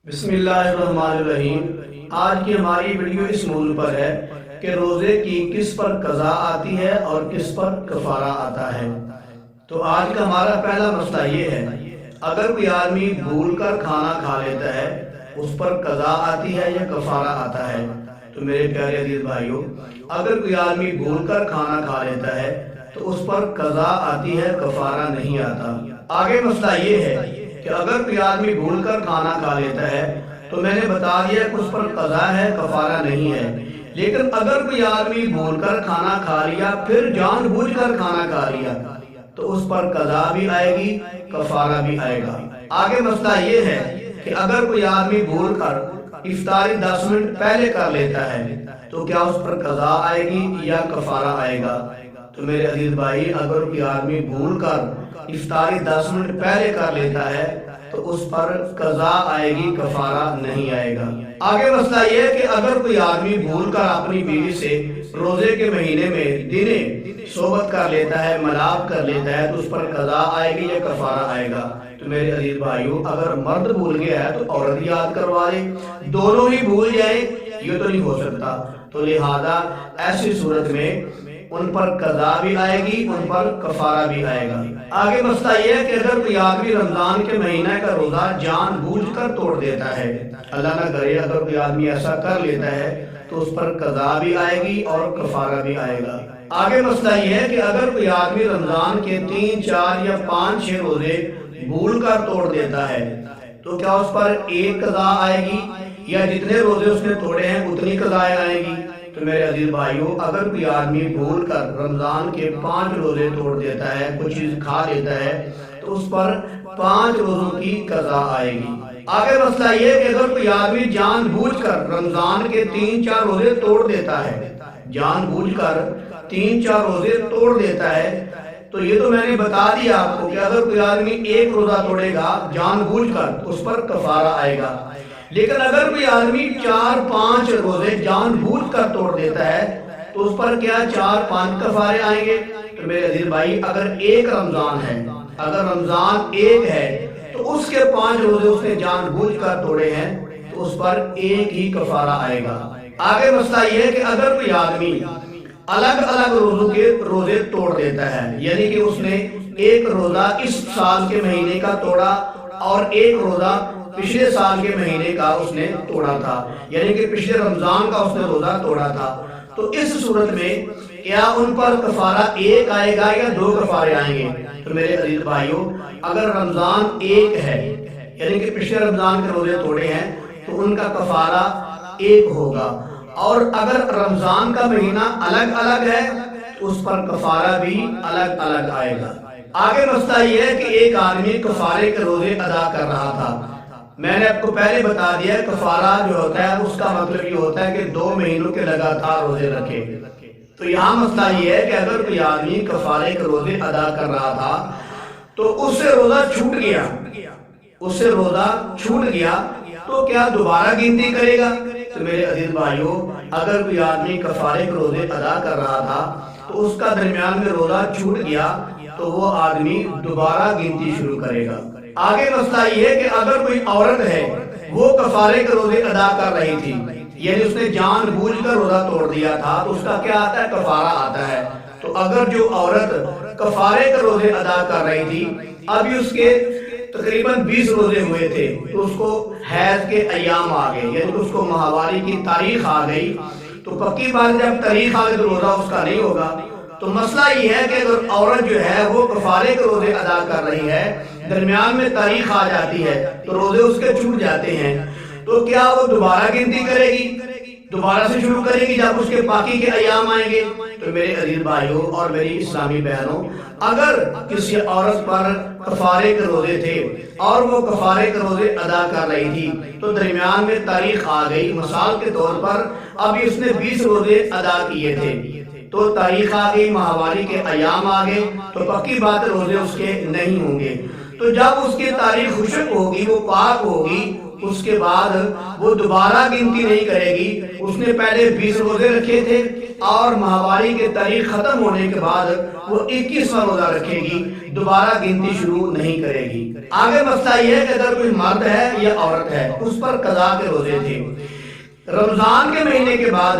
بسم اللہ الرحمن الرحیم۔ آج کی ہماری ویڈیو اس موضوع پر ہے کہ روزے کی کس پر قضا آتی ہے اور کس پر کفارہ آتا ہے۔ تو آج کا ہمارا پہلا مسئلہ یہ ہے، اگر کوئی آدمی بھول کر کھانا کھا لیتا ہے اس پر قضا آتی ہے یا کفارہ آتا ہے۔ تو میرے پیارے عزیز بھائیوں، اگر کوئی آدمی بھول کر کھانا کھا لیتا ہے تو اس پر قضا آتی ہے، کفارہ نہیں آتا۔ آگے مسئلہ یہ ہے کہ اگر کوئی آدمی بھول کر کھانا کھا لیتا ہے تو میں نے بتا دیا کہ اس پر قضا ہے، کفارہ نہیں ہے۔ لیکن اگر کوئی آدمی بھول کر کھانا کھا لیا پھر جان بوجھ کر کھانا کھا لیا تو اس پر قضا بھی آئے گی، کفارہ بھی آئے گا۔ آگے مسئلہ یہ ہے کہ اگر کوئی آدمی بھول کر افطاری 10 منٹ پہلے کر لیتا ہے تو کیا اس پر قضا آئے گی یا کفارہ آئے گا؟ تو میرے عزیز بھائی، اگر کوئی آدمی بھول کر افطاری 10 منٹ پہلے کر لیتا ہے تو اس پر قضا آئے گی، کفارہ نہیں آئے گا۔ آگے مسئلہ یہ ہے کہ اگر کوئی آدمی بھول کر اپنی بیوی سے روزے کے مہینے میں دنے صحبت کر لیتا ہے، ملاپ کر لیتا ہے تو اس پر قضا آئے گی یا کفارہ آئے گا؟ تو میرے عزیز بھائیوں، اگر مرد بھول گیا ہے تو عورت یاد کروا لے، دونوں ہی بھول جائیں یہ تو نہیں ہو سکتا۔ تو لہذا ایسی صورت میں ان پر قضا بھی آئے گی، ان پر کفارہ بھی آئے گا۔ آگے مسئلہ یہ ہے کہ اگر کوئی آدمی رمضان کے مہینہ کا روزہ جان بوجھ کر توڑ دیتا ہے، اللہ نہ کرے اگر کوئی آدمی ایسا کر لیتا ہے تو اس پر قضا بھی آئے گی اور کفارہ بھی آئے گا۔ آگے مسئلہ یہ ہے کہ اگر کوئی آدمی رمضان کے 3، 4 یا 5، 6 روزے بھول کر توڑ دیتا ہے تو کیا اس پر ایک قضا آئے گی یا جتنے روزے اس نے توڑے ہیں اتنی قضائیں آئے گی؟ تو میرے عزیز بھائیوں، اگر کوئی آدمی بھول کر رمضان کے 5 روزے توڑ دیتا ہے، کچھ چیز کھا لیتا ہے تو اس پر 5 روزوں کی قضا آئے گی۔ آگے مسئلہ یہ ہے کہ اگر کوئی آدمی جان بوجھ کر رمضان کے 3، 4 روزے توڑ دیتا ہے، جان بوجھ کر 3، 4 روزے توڑ دیتا ہے تو یہ تو میں نے بتا دیا آپ کو کہ اگر کوئی آدمی ایک روزہ توڑے گا جان بوجھ کر اس پر کفارہ آئے گا۔ لیکن اگر کوئی آدمی 4، 5 روزے جان بوجھ کر توڑ دیتا ہے تو اس پر کیا 4، 5 کفارے آئیں گے؟ تو میرے عزیز بھائی، اگر ایک رمضان ہے، اگر رمضان ایک ہے تو اس کے 5 روزے اس نے جان بوجھ کر توڑے ہیں تو اس پر ایک ہی کفارہ آئے گا۔ آگے مسئلہ یہ ہے کہ اگر کوئی آدمی الگ الگ روزوں کے روزے توڑ دیتا ہے، یعنی کہ اس نے ایک روزہ اس سال کے مہینے کا توڑا اور ایک روزہ پچھلے سال کے مہینے کا اس نے توڑا تھا، یعنی کہ پچھلے رمضان کا اس نے روزہ توڑا تھا، تو اس صورت میں کیا ان پر کفارہ ایک آئے گا یا 2 کفارے آئیں گے؟ تو میرے عزیز بھائیوں، اگر رمضان ایک ہے یعنی کہ پچھلے رمضان کے روزے توڑے ہیں تو ان کا کفارہ ایک ہوگا، اور اگر رمضان کا مہینہ الگ الگ ہے تو اس پر کفارہ بھی الگ الگ آئے گا۔ آگے مسئلہ یہ ہے کہ ایک آدمی کفارے کے روزے ادا کر رہا تھا۔ میں نے آپ کو پہلے بتا دیا کفارہ جو ہوتا ہے اس کا مطلب یہ ہوتا ہے کہ 2 مہینوں کے لگاتار روزے رکھے۔ تو یہاں مسئلہ یہ ہے کہ اگر کوئی آدمی کفارے کے روزے ادا کر رہا تھا تو اس سے روزہ چھوٹ گیا، اس سے روزہ چھوٹ گیا تو کیا دوبارہ گنتی کرے گا؟ تو میرے عزیز بھائیوں، اگر کوئی آدمی کفارے کے روزے ادا کر رہا تھا تو اس کا درمیان میں روزہ چھوٹ گیا تو وہ آدمی دوبارہ گنتی شروع کرے گا۔ آگے مسئلہ یہ ہے کہ اگر کوئی عورت ہے وہ کفارے کے روزے ادا کر رہی تھی، یعنی اس نے جان بوجھ کر روزہ توڑ دیا تھا تو اس کا کیا آتا ہے؟ کفارہ آتا ہے۔ تو اگر جو عورت کفارے کے روزے ادا کر رہی تھی، ابھی اس کے تقریباً 20 روزے ہوئے تھے تو اس کو حیض کے ایام آ گئے، یعنی کہ اس کو ماہواری کی تاریخ آ گئی، تو پکی بات جب تاریخ آ گئی تو روزہ اس کا نہیں ہوگا۔ تو مسئلہ یہ ہے کہ اگر عورت جو ہے وہ کفارے کے روزے ادا کر رہی ہے، درمیان میں تاریخ آ جاتی ہے تو روزے اس کے چھوٹ جاتے ہیں، تو کیا وہ دوبارہ گنتی کرے گی، دوبارہ سے شروع کرے گی جب اس کے باقی کے ایام آئیں گے؟ تو میرے عزیز بھائیوں اور میری اسلامی بہنوں، اگر کسی عورت پر کفارے کے روزے تھے اور وہ کفارے کے روزے ادا کر رہی تھی تو درمیان میں تاریخ آ گئی، مثال کے طور پر ابھی اس نے 20 روزے ادا کیے تھے تو تاریخ آ گئی، ماہواری کے ایام آ گئے، تو پکی بات روزے اس کے نہیں ہوں گے۔ تو جب اس کی تاریخ خشک ہوگی، وہ پاک ہوگی، اس کے بعد وہ دوبارہ گنتی نہیں کرے گی. اس نے پہلے 20 روزے رکھے تھے اور ماہواری کے تاریخ ختم ہونے کے بعد وہ 21واں روزہ رکھے گی, دوبارہ گنتی شروع نہیں کرے گی. آگے مسئلہ یہ ہے کہ اگر کوئی مرد ہے یا عورت ہے, اس پر قضا کے روزے تھے, رمضان کے مہینے کے بعد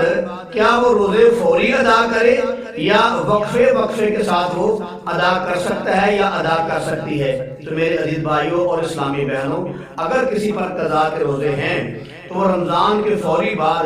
کیا وہ روزے فوری ادا کرے یا وقفے کے ساتھ وہ ادا کر سکتا ہے یا ادا کر سکتی ہے؟ تو میرے عزیز بھائیوں اور اسلامی بہنوں, اگر کسی پر قضا کے روزے ہیں تو وہ رمضان کے فوری بعد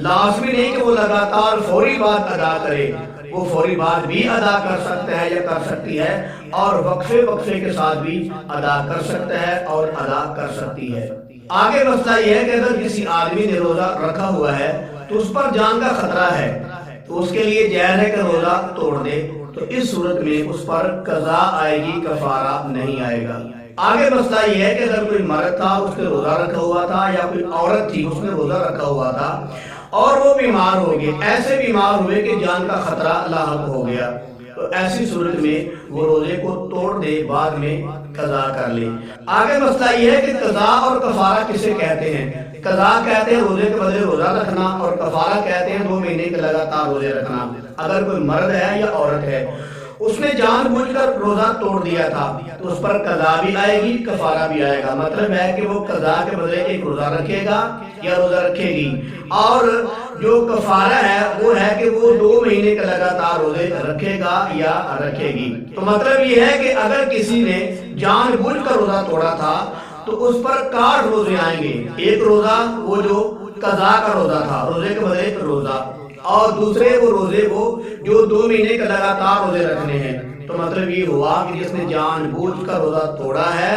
لازمی نہیں کہ وہ لگاتار فوری بعد ادا کرے, وہ فوری بعد بھی ادا کر سکتا ہے یا کر سکتی ہے, اور وقفے کے ساتھ بھی ادا کر سکتا ہے اور ادا کر سکتی ہے. آگے مسئلہ یہ ہے کہ اگر کسی آدمی نے روزہ رکھا ہوا ہے تو اس پر جان کا خطرہ ہے, تو اس کے لیے جائز ہے کہ روزہ توڑ دے, تو اس صورت میں اس پر قضا آئے گی, کفارہ نہیں آئے گا. آگے مسئلہ یہ ہے کہ اگر کوئی مرد تھا, اس نے روزہ رکھا ہوا تھا, یا کوئی عورت تھی, اس نے روزہ رکھا ہوا تھا اور وہ بیمار ہو گئے, ایسے بیمار ہوئے کہ جان کا خطرہ لاحق ہو گیا, تو ایسی صورت میں وہ روزے کو توڑ دے, بعد میں قضا کر لے. آگے مسئلہ یہ ہے کہ قضا اور کفارہ کسے کہتے ہیں؟ قضا کہتے ہیں روزے کے بدلے روزہ رکھنا, اور کفارہ کہتے ہیں 2 مہینے کے لگاتار روزے رکھنا. اگر کوئی مرد ہے یا عورت ہے, اس نے جان بوجھ کر روزہ توڑ دیا تھا, تو اس پر قضا بھی آئے گی, کفارہ بھی آئے گا. مطلب ہے کہ وہ قضا کے بدلے ایک روزہ رکھے گا یا روزہ رکھے گی, اور جو کفارہ ہے وہ ہے کہ وہ 2 مہینے کے لگاتار روزے رکھے گا یا رکھے گی. تو مطلب یہ ہے کہ اگر کسی نے جان بوجھ کر روزہ توڑا تھا تو اس پر 60 روزے آئیں گے. ایک روزہ وہ جو قضا کا روزہ تھا, روزے کے بدلے روزہ, اور دوسرے وہ روزے وہ جو 2 مہینے کے لگاتار روزے رکھنے ہیں. تو مطلب یہ ہوا کہ جس نے جان بوجھ کر روزہ توڑا ہے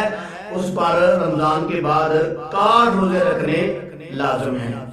اس پر رمضان کے بعد 60 روزے رکھنے لازم ہیں.